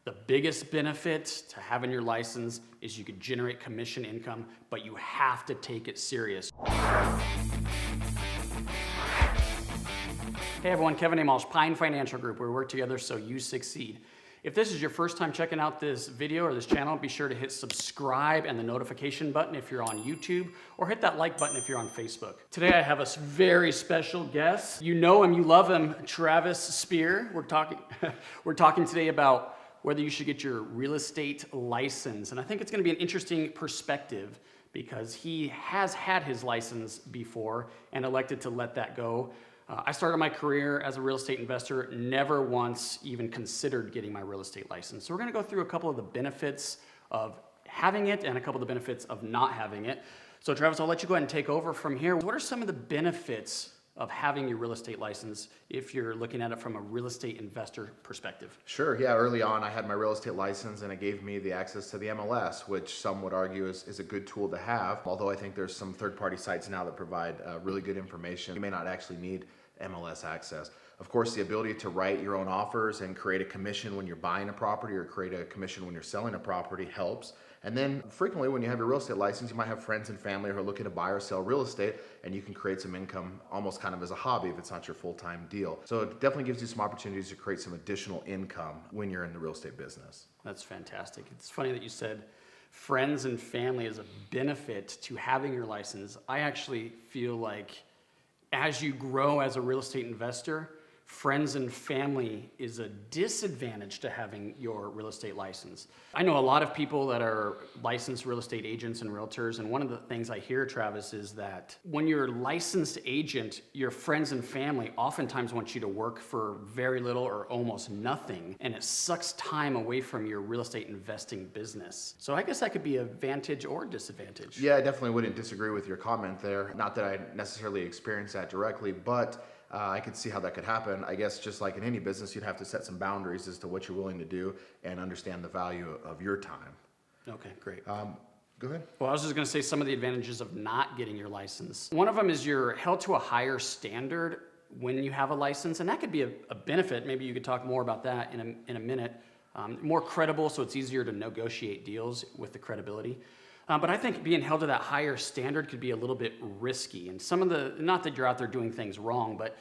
The biggest benefit to having your license is you could generate commission income, but you have to take it serious. Hey everyone, Kevin Amos, Pine Financial Group, where we work together so you succeed. If this is your first time checking out this video or this channel, be sure to hit subscribe and the notification button if you're on YouTube, or hit that like button if you're on Facebook. Today I have a very special guest. You know him, you love him, Travis Spear. We're talking today about whether you should get your real estate license. And I think it's gonna be an interesting perspective because he has had his license before and elected to let that go. I started my career as a real estate investor, never once even considered getting my real estate license. So we're gonna go through a couple of the benefits of having it and a couple of the benefits of not having it. So Travis, I'll let you go ahead and take over from here. What are some of the benefits of having your real estate license if you're looking at it from a real estate investor perspective? Sure, yeah, early on I had my real estate license and it gave me the access to the MLS, which some would argue is a good tool to have, although I think there's some third-party sites now that provide really good information. You may not actually need MLS access. Of course, the ability to write your own offers and create a commission when you're buying a property or create a commission when you're selling a property helps. And then frequently when you have your real estate license, you might have friends and family who are looking to buy or sell real estate, and you can create some income almost kind of as a hobby if it's not your full-time deal. So it definitely gives you some opportunities to create some additional income when you're in the real estate business. That's fantastic. It's funny that you said friends and family is a benefit to having your license. I actually feel like as you grow as a real estate investor, friends and family is a disadvantage to having your real estate license. I know a lot of people that are licensed real estate agents and realtors, and one of the things I hear, Travis, is that when you're a licensed agent, your friends and family oftentimes want you to work for very little or almost nothing, and it sucks time away from your real estate investing business. So I guess that could be an advantage or disadvantage. Yeah, I definitely wouldn't disagree with your comment there. Not that I necessarily experienced that directly, but I could see how that could happen. I guess just like in any business, you'd have to set some boundaries as to what you're willing to do and understand the value of your time. Okay, great. Go ahead. Well, I was just going to say some of the advantages of not getting your license. One of them is you're held to a higher standard when you have a license, and that could be a benefit. Maybe you could talk more about that in a minute. More credible, so it's easier to negotiate deals with the credibility. But I think being held to that higher standard could be a little bit risky. And some of not that you're out there doing things wrong, but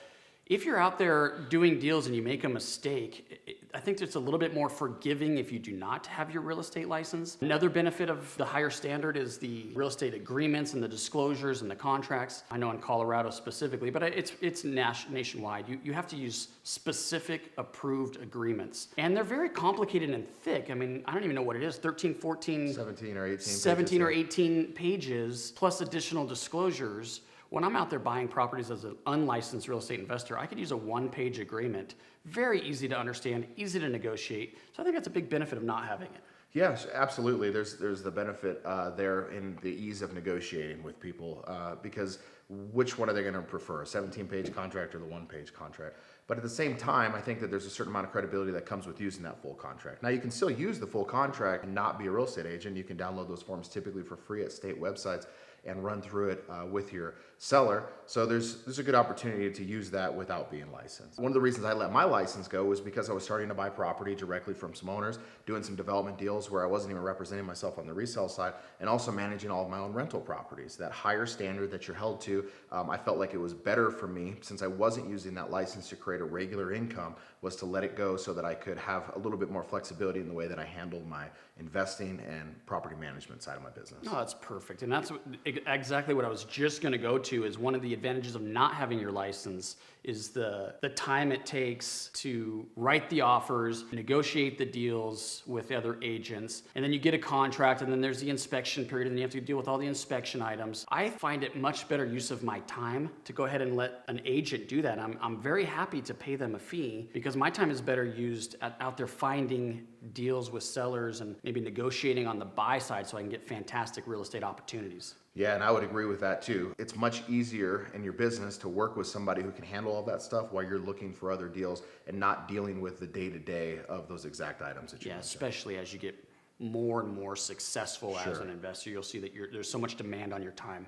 if you're out there doing deals and you make a mistake, I think it's a little bit more forgiving if you do not have your real estate license. Another benefit of the higher standard is the real estate agreements and the disclosures and the contracts. I know in Colorado specifically, but it's nationwide. You have to use specific approved agreements. And they're very complicated and thick. I mean, I don't even know what it is, 13, 14, 17 or 18 17 pages, or 18 pages plus additional disclosures. When I'm out there buying properties as an unlicensed real estate investor, I could use a one-page agreement. Very easy to understand, easy to negotiate. So I think that's a big benefit of not having it. Yes, absolutely. There's the benefit there in the ease of negotiating with people because which one are they going to prefer, a 17-page contract or the one-page contract? But at the same time, I think that there's a certain amount of credibility that comes with using that full contract. Now, you can still use the full contract and not be a real estate agent. You can download those forms typically for free at state websites and run through it with your seller. So there's a good opportunity to use that without being licensed. One of the reasons I let my license go was because I was starting to buy property directly from some owners, doing some development deals where I wasn't even representing myself on the resale side, and also managing all of my own rental properties. That higher standard that you're held to, I felt like it was better for me, since I wasn't using that license to create a regular income, was to let it go so that I could have a little bit more flexibility in the way that I handled my investing and property management side of my business. No, that's perfect. And that's exactly what I was just going to go to, is one of the advantages of not having your license is the time it takes to write the offers, negotiate the deals with the other agents, and then you get a contract, and then there's the inspection period, and you have to deal with all the inspection items. I find it much better use of my time to go ahead and let an agent do that. I'm very happy to pay them a fee because my time is better used out there finding deals with sellers and maybe negotiating on the buy side so I can get fantastic real estate opportunities. Yeah, and I would agree with that too. It's much easier in your business to work with somebody who can handle all that stuff while you're looking for other deals and not dealing with the day-to-day of those exact items that you mentioned. Especially as you get more and more successful as Sure. an investor, you'll see that there's so much demand on your time.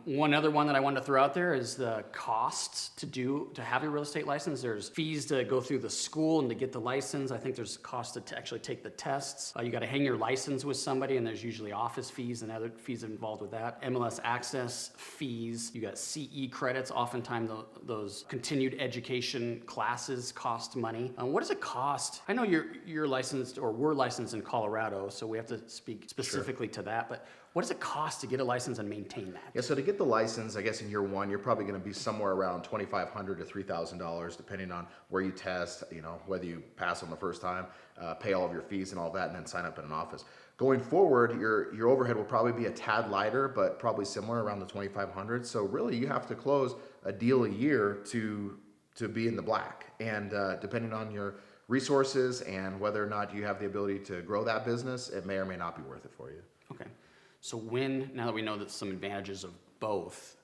One other one that I wanted to throw out there is the costs to have your real estate license. There's fees to go through the school and to get the license. I think there's cost to actually take the tests. You got to hang your license with somebody, and there's usually office fees and other fees involved with that. MLS access fees. You got CE credits. Oftentimes those continued education classes cost money. What does it cost? I know you're licensed, or we're licensed in Colorado, so we have to speak specifically to that, but what does it cost to get a license and maintain that? Yeah, so to get the license, I guess in year one, you're probably going to be somewhere around $2,500 to $3,000, depending on where you test, whether you pass on the first time, pay all of your fees and all that, and then sign up in an office. Going forward, your overhead will probably be a tad lighter, but probably similar, around the $2,500. So really, you have to close a deal a year to be in the black. And depending on your resources and whether or not you have the ability to grow that business, it may or may not be worth it for you. Okay. So now that we know that some advantages of both,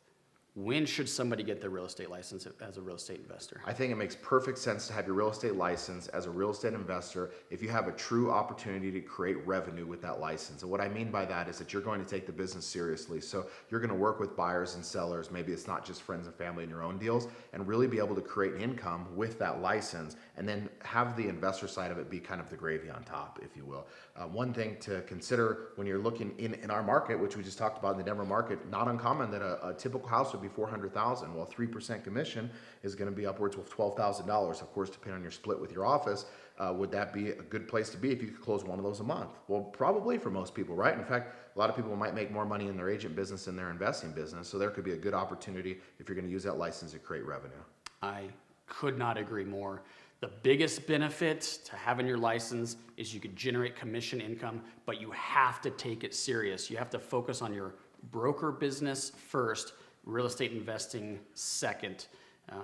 when should somebody get their real estate license as a real estate investor? I think it makes perfect sense to have your real estate license as a real estate investor if you have a true opportunity to create revenue with that license. And what I mean by that is that you're going to take the business seriously. So you're going to work with buyers and sellers. Maybe it's not just friends and family in your own deals, and really be able to create income with that license, and then have the investor side of it be kind of the gravy on top, if you will. One thing to consider when you're looking in our market, which we just talked about in the Denver market, not uncommon that a typical house would be $400,000. Well, 3% commission is going to be upwards of $12,000. Of course, depending on your split with your office, would that be a good place to be if you could close one of those a month? Well, probably for most people, right? In fact, a lot of people might make more money in their agent business than their investing business. So there could be a good opportunity if you're going to use that license to create revenue. I could not agree more. The biggest benefit to having your license is you could generate commission income, but you have to take it serious. You have to focus on your broker business first, real estate investing second.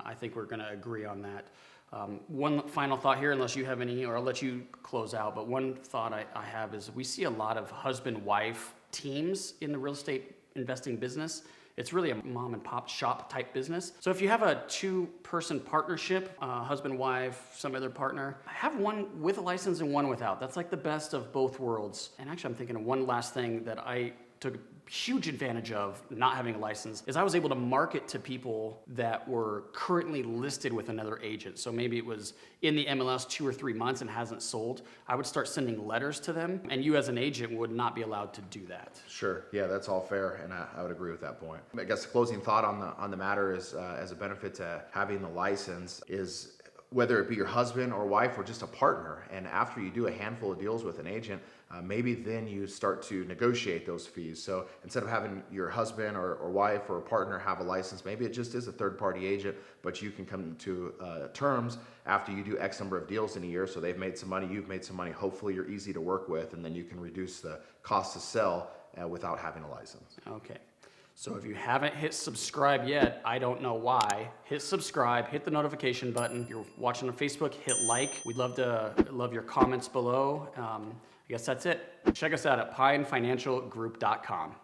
I think we're going to agree on that. One final thought here, unless you have any, or I'll let you close out, but one thought I have is we see a lot of husband-wife teams in the real estate investing business. It's really a mom and pop shop type business. So if you have a two-person partnership, husband, wife, some other partner, have one with a license and one without. That's like the best of both worlds. And actually, I'm thinking of one last thing that I took huge advantage of not having a license is I was able to market to people that were currently listed with another agent. So maybe it was in the MLS 2 or 3 months and hasn't sold. I would start sending letters to them, and you as an agent would not be allowed to do that. Sure, yeah, that's all fair, and I would agree with that point. I guess the closing thought on the matter is, as a benefit to having the license, is whether it be your husband or wife or just a partner, and after you do a handful of deals with an agent, maybe then you start to negotiate those fees. So instead of having your husband or wife or a partner have a license, maybe it just is a third-party agent, but you can come to terms after you do X number of deals in a year. So they've made some money, you've made some money. Hopefully you're easy to work with, and then you can reduce the cost to sell without having a license. Okay. So if you haven't hit subscribe yet, I don't know why. Hit subscribe, hit the notification button. If you're watching on Facebook, hit like. We'd love your comments below. I guess that's it. Check us out at pinefinancialgroup.com.